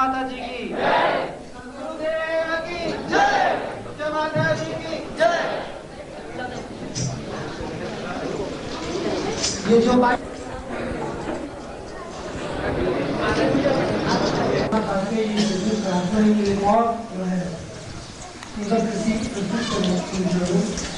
माता जी की जय, गुरुदेव की जय, जय माता जी की जय। ये जो बात और जो है प्रस्तुत करने की जरूरत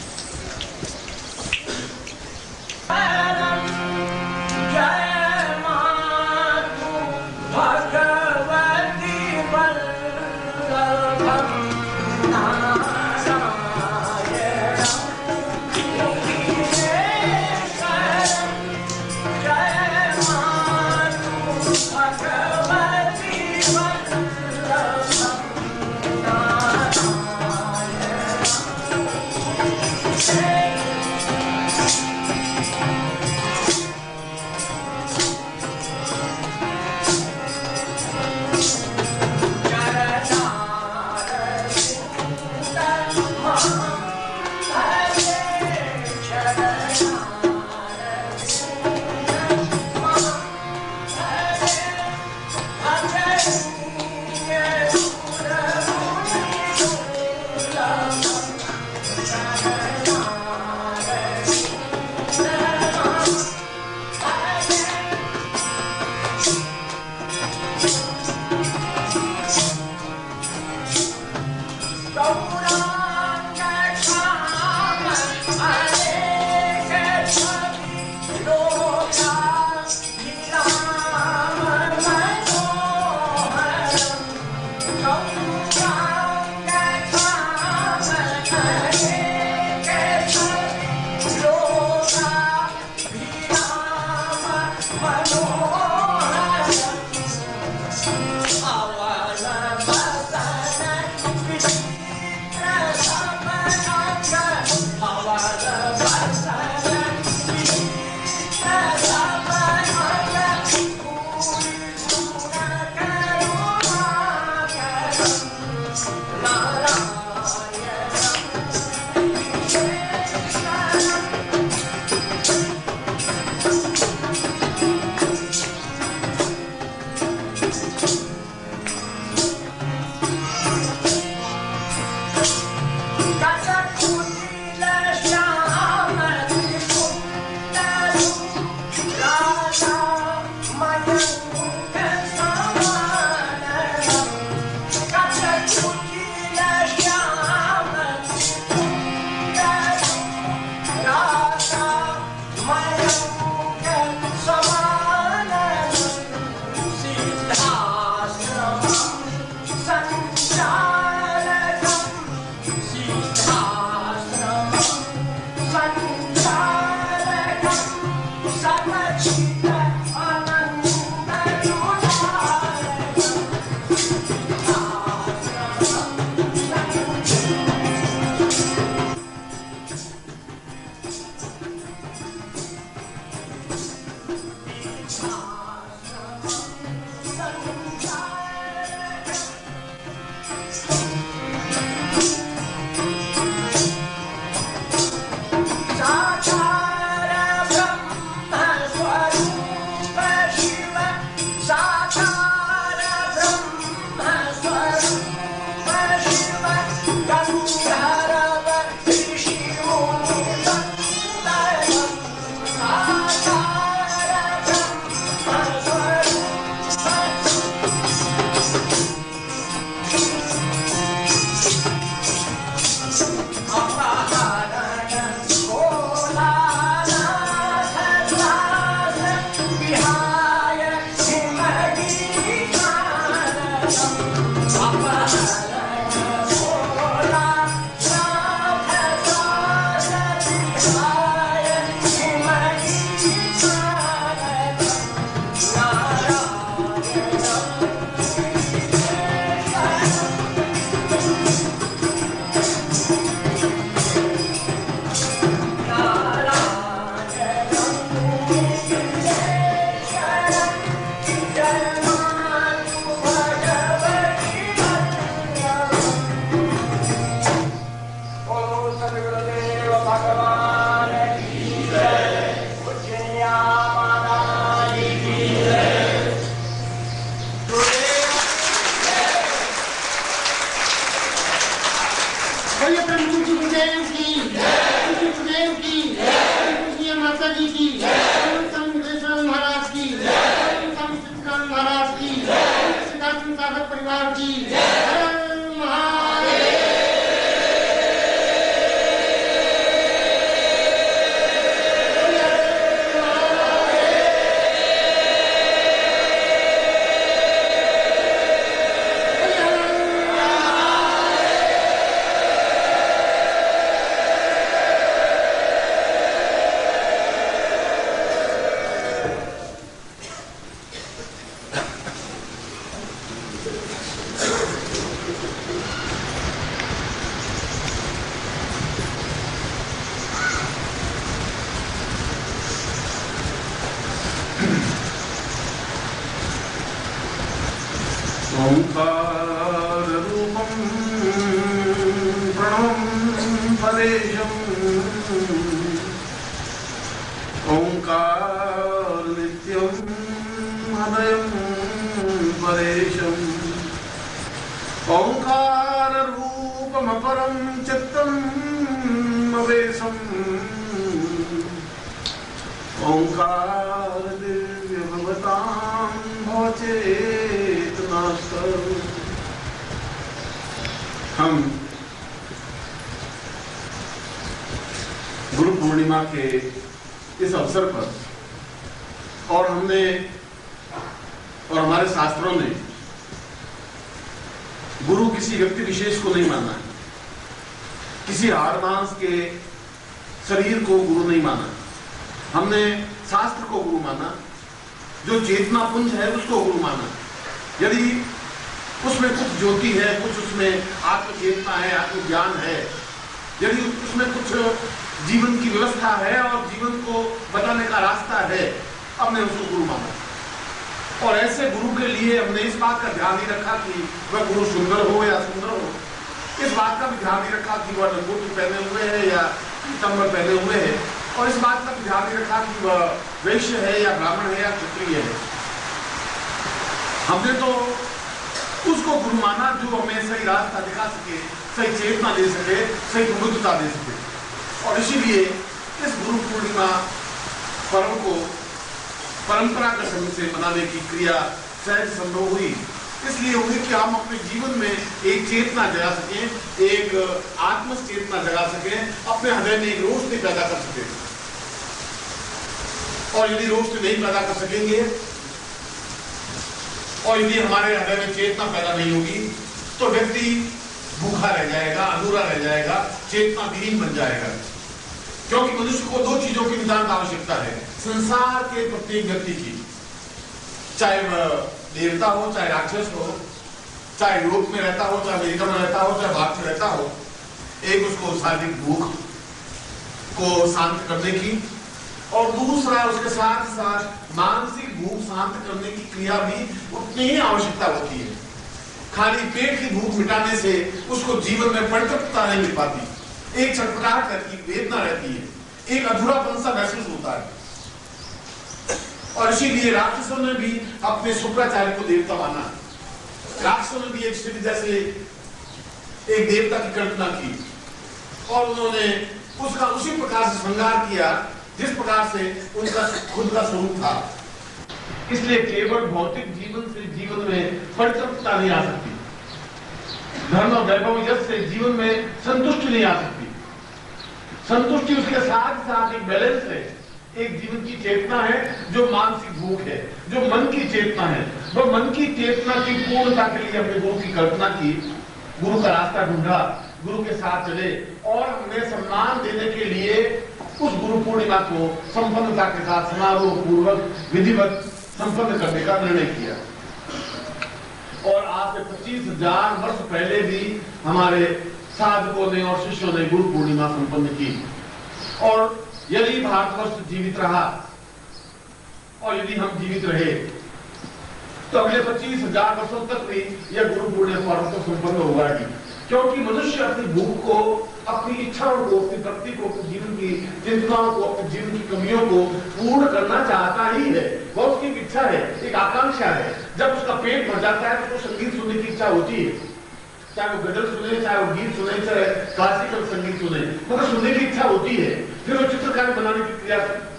गुरुदेव की, पूज्य माता जी की, संत महाराज की, संत महाराज की, सिद्धार्थ सागर परिवार की, ओंकार रूपम प्रणवं परेशम ओंकार नित्यं हृदयं परेशम ओंकार रूपमपरं चित्तम् अवेशम् ओंकार दिव्य भवतां भवचेतनास्तं। हम गुरु पूर्णिमा के इस अवसर पर और हमने और हमारे शास्त्रों ने गुरु किसी व्यक्ति विशेष को नहीं माना है, किसी हाड़ मांस के शरीर को गुरु नहीं माना। हमने शास्त्र को गुरु माना, जो चेतना पुंज है उसको गुरु माना। यदि उसमें कुछ ज्योति है, कुछ उसमें आत्मचेतना है, आत्मज्ञान है, यदि उसमें कुछ जीवन की व्यवस्था है और जीवन को बताने का रास्ता है, हमने उसको गुरु माना। और ऐसे गुरु के लिए हमने इस बात का ध्यान नहीं रखा कि वह गुरु सुंदर हो या सुंदर हो, इस बात का भी ध्यान नहीं रखा कि वह लंगोटी पहने हुए है या पीताम्बर पहने हुए है, और इस बात का भी ध्यान नहीं रखा कि वह वैश्य है या ब्राह्मण है या क्षत्रिय है। हमने तो उसको गुरु माना जो हमें सही रास्ता दिखा सके, सही चेतना दे सके, सही प्रबुद्धता दे सके। और इसीलिए इस गुरु पूर्णिमा पर्व को परंपरा के समय से मनाने की क्रिया सहज संभव हुई। इसलिए हुई कि हम अपने जीवन में एक चेतना जगा सकें, एक आत्म चेतना जगा सकें, अपने हृदय में एक रोशनी पैदा कर सकें। और यदि रोशनी नहीं पैदा कर सकेंगे और यदि हमारे हृदय में चेतना पैदा नहीं होगी तो व्यक्ति भूखा रह जाएगा, अधूरा रह जाएगा, चेतना विहीन बन जाएगा। क्योंकि मनुष्य को दो चीजों की नितांत आवश्यकता है संसार के प्रत्येक व्यक्ति की, चाहे वह देवता हो, चाहे राक्षस हो, चाहे यूरोप में रहता हो, चाहे अमेरिका में रहता हो, चाहे भारत में रहता हो। एक उसको शारीरिक भूख को शांत करने की और दूसरा उसके साथ साथ मानसिक भूख शांत करने की क्रिया भी उतनी ही आवश्यकता होती है। खाली पेट की भूख मिटाने से उसको जीवन में परितृप्तता नहीं मिल पाती, एक छटपटाहट रहती है, वेदना रहती है, एक अधूरापन सा महसूस होता है। और इसीलिए राक्षसों ने भी अपने शुक्राचार्य को देवता माना। राक्षसों ने भी एक शिव जैसे एक देवता की कल्पना की और उन्होंने उसका उसी प्रकार से श्रृंगार किया जिस प्रकार से उनका खुद का स्वरूप था। इसलिए केवल भौतिक जीवन से जीवन में परितृप्तता नहीं आ सकती, धर्म और वैभव यश से जीवन में संतुष्टि नहीं आ सकती। संतुष्टि उसके साथ साथ एक बैलेंस है, एक जीवन की चेतना है जो मानसिक भूख है, जो मन की चेतना है। वो मन की चेतना की पूर्णता के लिए हमने गुरु की कल्पना की, गुरु का रास्ता ढूंढा, गुरु के साथ चले और हमने सम्मान देने के लिए उस गुरु पूर्णिमा को संपन्नता के साथ समारोह पूर्वक विधिवत संपन्न करने का निर्णय किया। और आज से 25,000 वर्ष पहले भी हमारे साधकों ने और शिष्यों ने गुरु पूर्णिमा संपन्न की। और यदि भारतवर्ष जीवित रहा और यदि हम जीवित रहे तो अगले 25,000 वर्षों तक भी यह गुरु पूर्णिमा पर्व तो संपन्न होगा ही। क्योंकि मनुष्य अपनी भूख को, अपनी इच्छाओं को, अपनी भक्ति को, अपने जीवन की चिंताओं को, अपने जीवन की कमियों को पूर्ण करना चाहता ही है। वो उसकी इच्छा है, एक आकांक्षा है। जब उसका पेट भर जाता है तो उसको संगीत सुनने की इच्छा होती है, चाहे वो गजल सुने, चाहे वो गीत सुने, चाहे क्लासिकल संगीत सुने, मतलब सुनने की इच्छा होती है। फिर वो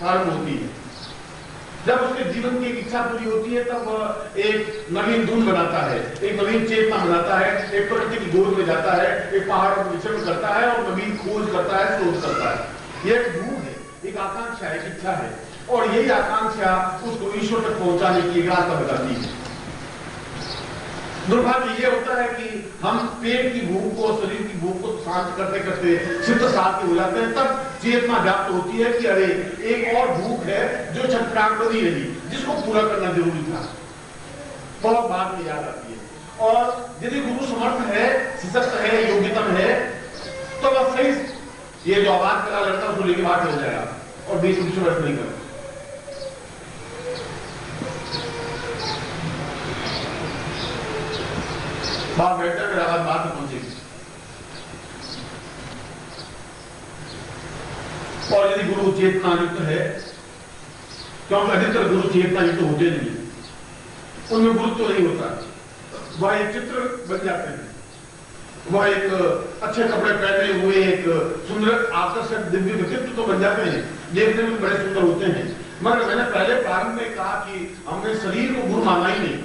प्रारंभ होती है। जब उसके जीवन की एक इच्छा पूरी होती है तब वह एक नवीन धुन बनाता है, एक नवीन चेतना बनाता है, एक प्रकृति की गोद में जाता है, एक पहाड़ों पर विचरण करता है और नवीन खोज करता है, शोध करता है। यह एक भूख है, एक आकांक्षा है, एक इच्छा है, और यही आकांक्षा उसको ईश्वर तक पहुंचाने की एक रास्ता बताती है। दुर्भाग्य ये होता है कि हम पेट की भूख को, शरीर की भूख को शांत करते करते चित्त शांति हो जाते हैं, तब चेतना व्याप्त होती है कि अरे एक और भूख है जो छटपटाहट बनी रही, जिसको पूरा करना जरूरी था। बहुत बाद में याद आती है। और यदि गुरु समर्थ है, सशक्त है, योग्यतम है, तो वह सही ये जो आवाज करा लड़का उसको लेके बाहर चल जाएगा और बीच में वर्ष नहीं कर। बाहर बैठकर मेरा आवाज बाहर तक पहुंचेगी। और यदि गुरु चेतना युक्त है, क्योंकि अधिकतर गुरु चेतना युक्त होते नहीं, उनमें गुरुत्व नहीं होता, वह एक चित्र बन जाते हैं, वह एक अच्छे कपड़े पहने हुए एक सुंदर आकर्षक दिव्य व्यक्तित्व तो बन जाते हैं, देखने में बड़े सुंदर होते हैं। मगर मैंने पहले प्रारंभ में कहा कि हमने शरीर को गुरु माना ही नहीं,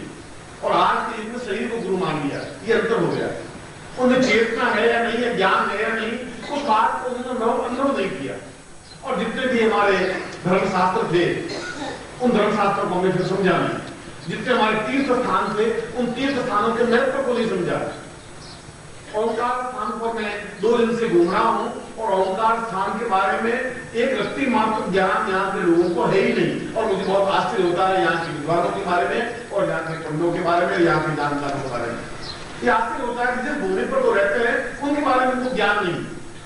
और आज के युग में शरीर को गुरु मान लिया, ये अंतर हो गया। उन्हें चेतना है या नहीं है, ज्ञान है या नहीं, उस बात को उन्होंने अनुभव नहीं किया। और जितने भी हमारे धर्मशास्त्र थे, उन धर्मशास्त्रों को हमने फिर समझा नहीं। जितने हमारे तीर्थ स्थान थे, उन तीर्थ स्थानों के महत्व को नहीं समझा। ओंकार स्थान पर मैं 2 दिन से घूम रहा हूं, और ओंकार स्थान के बारे में एक रत्ती मात्र ज्ञान यहाँ के लोगों को है ही नहीं। और मुझे बहुत आश्चर्य होता है यहाँ के विद्वानों के बारे में, और यहाँ के पंडितों के बारे में, यहाँ के जानकारों के बारे में। ये आश्चर्य होता है कि जिस भूमि पर वो रहते हैं उनके बारे में उनको ज्ञान नहीं,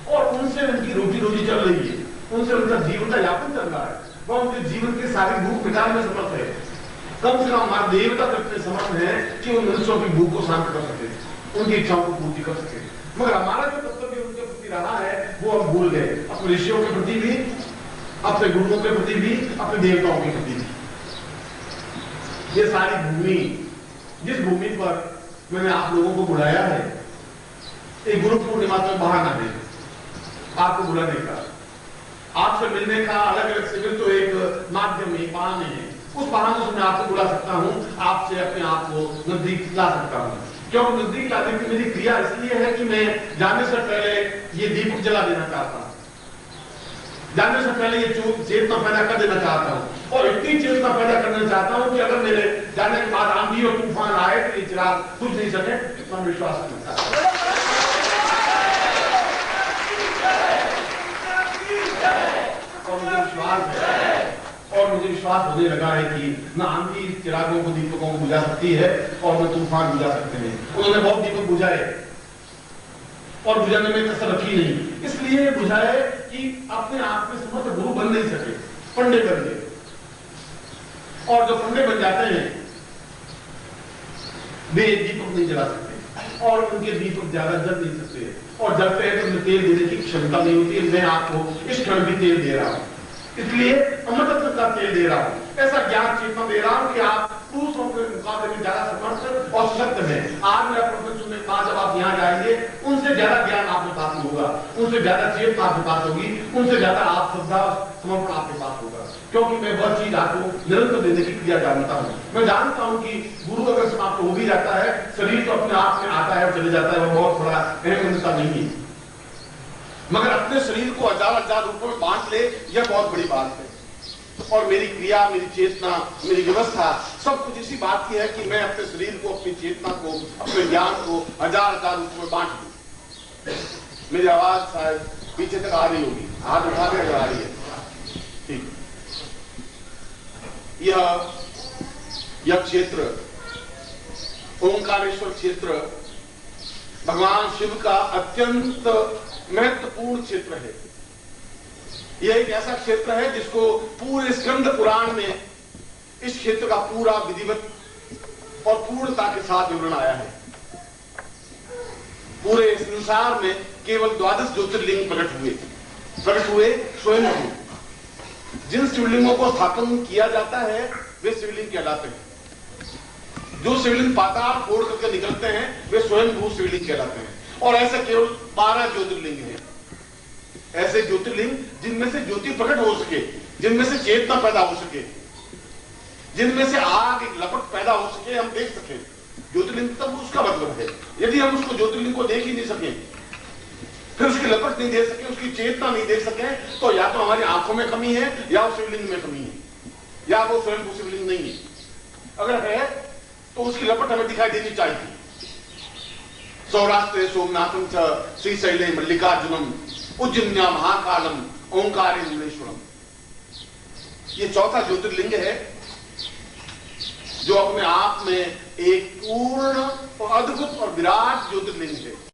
और उनसे उनकी रोजी रोजी चल रही है, उनसे उनका जीवन का यापन चल रहा है, वह उनके जीवन की सारी भूख मिटाने में समर्थ है। कम से कम हमारे देवता तक में समर्थ है कि उन मनुष्यों की भूख को शांत कर सके, उनकी इच्छाओं को पूर्ति कर सके। मगर हमारा जो कर्तव्य उनके प्रति रहा है वो हम भूल गए, अपने ऋषियों के प्रति भी, अपने गुरुओं के प्रति भी, अपने देवताओं के प्रति भी। ये सारी भूमि, जिस भूमि पर मैंने आप लोगों को बुलाया है, एक गुरु पूर्णिमा तक बाहर ना दे, आपको बुलाने का, आपसे मिलने का अलग अलग शिविर तो एक माध्यम है, बहाने है। उस बहाने से मैं आपको बुला सकता हूं, आपसे अपने आप को नजदीक ला सकता हूं। क्यों नजदीक लाने की मेरी क्रिया इसलिए है कि मैं जाने से पहले ये दीपक जला देना चाहता हूं, जाने से पहले ये चेतना पैदा कर देना चाहता हूं, और इतनी चेतना पैदा करना चाहता हूं कि अगर मेरे जाने के बाद आंधी और तूफान आए तो ये चिराग कुछ नहीं सके, इतना विश्वास करता है। और मुझे विश्वास होने लगा है कि न आंधी चिरागों को, दीपकों को बुझा सकती है, और न तूफान बुझा सकते हैं। उन्होंने बहुत दीपक बुझाए और बुझाने में कसर रखी नहीं, इसलिए बुझाए कि अपने आप में समर्थ गुरु बन नहीं सके, पंडे बन गए। और जो पंडे बन जाते हैं वे दीपक नहीं जला सकते, और उनके दीपक ज्यादा जल नहीं सकते, और जलते हैं तो उन्हें तेल देने की क्षमता नहीं होती। मैं आपको इस क्षण भी तेल दे रहा हूं, इसलिए अमृतत्व का तेल दे रहा हूं, ऐसा ज्ञान चेतना दे रहा हूं कि आप पुरुषों के मुकाबले में ज्यादा समर्थ और सशक्त हैं। आज मेरा प्रवचन सुनने के बाद जब आप यहाँ जाएंगे, उनसे ज्यादा ज्ञान आपके पास होगा, उनसे ज्यादा चेतना आपके पास होगी, उनसे ज्यादा आप श्रद्धा समर्पण आपके पास होगा। क्योंकि मैं वह चीज आपको निरंतर देने की क्रिया जानता हूं। मैं जानता हूं कि गुरु अगर समाप्त हो भी जाता है, शरीर तो अपने आप में आता है और चले जाता है, वह बहुत बड़ा अहम नहीं है। मगर अपने शरीर को हजार रूपों में बांट ले, यह बहुत बड़ी बात है। और मेरी क्रिया, मेरी चेतना, मेरी व्यवस्था सब कुछ इसी बात की है कि मैं अपने शरीर को, अपनी चेतना को, अपने ज्ञान को हजार रूपों में बांट दूं। मेरी आवाज शायद पीछे तक आ रही होगी, हाथ उठा के आ रही है, ठीक। यह क्षेत्र, ओंकारेश्वर क्षेत्र, भगवान शिव का अत्यंत महत्वपूर्ण क्षेत्र है। यह एक ऐसा क्षेत्र है जिसको पूरे स्कंद पुराण में इस क्षेत्र का पूरा विधिवत और पूर्णता के साथ विवरण आया है। पूरे संसार में केवल 12 ज्योतिर्लिंग प्रकट हुए स्वयं। जिन शिवलिंगों को स्थापन किया जाता है वे शिवलिंग कहलाते हैं। जो शिवलिंग पाताल फोड़ करके निकलते हैं वे स्वयं शिवलिंग कहलाते हैं। और ऐसे केवल 12 ज्योतिर्लिंग हैं, ऐसे ज्योतिर्लिंग जिनमें से ज्योति प्रकट हो सके, जिनमें से चेतना पैदा हो सके, जिनमें से आग एक लपट पैदा हो सके, हम देख सके। ज्योतिर्लिंग तब उसका मतलब है। यदि हम उसको ज्योतिर्लिंग को देख ही नहीं सके, फिर उसकी लपट नहीं देख सके, उसकी चेतना नहीं देख सके, तो या तो हमारी आंखों में कमी है या उस शिवलिंग में कमी है, या वो स्वयं शिवलिंग नहीं है। अगर है तो उसकी लपट हमें दिखाई देनी चाहिए। सौराष्ट्र सोमनाथम च श्रीशैले मल्लिकार्जुनम उज्जन्या महाकालम ओंकारे नीलेश्वरम। ये चौथा ज्योतिर्लिंग है जो अपने आप में एक पूर्ण और अद्भुत और विराट ज्योतिर्लिंग है।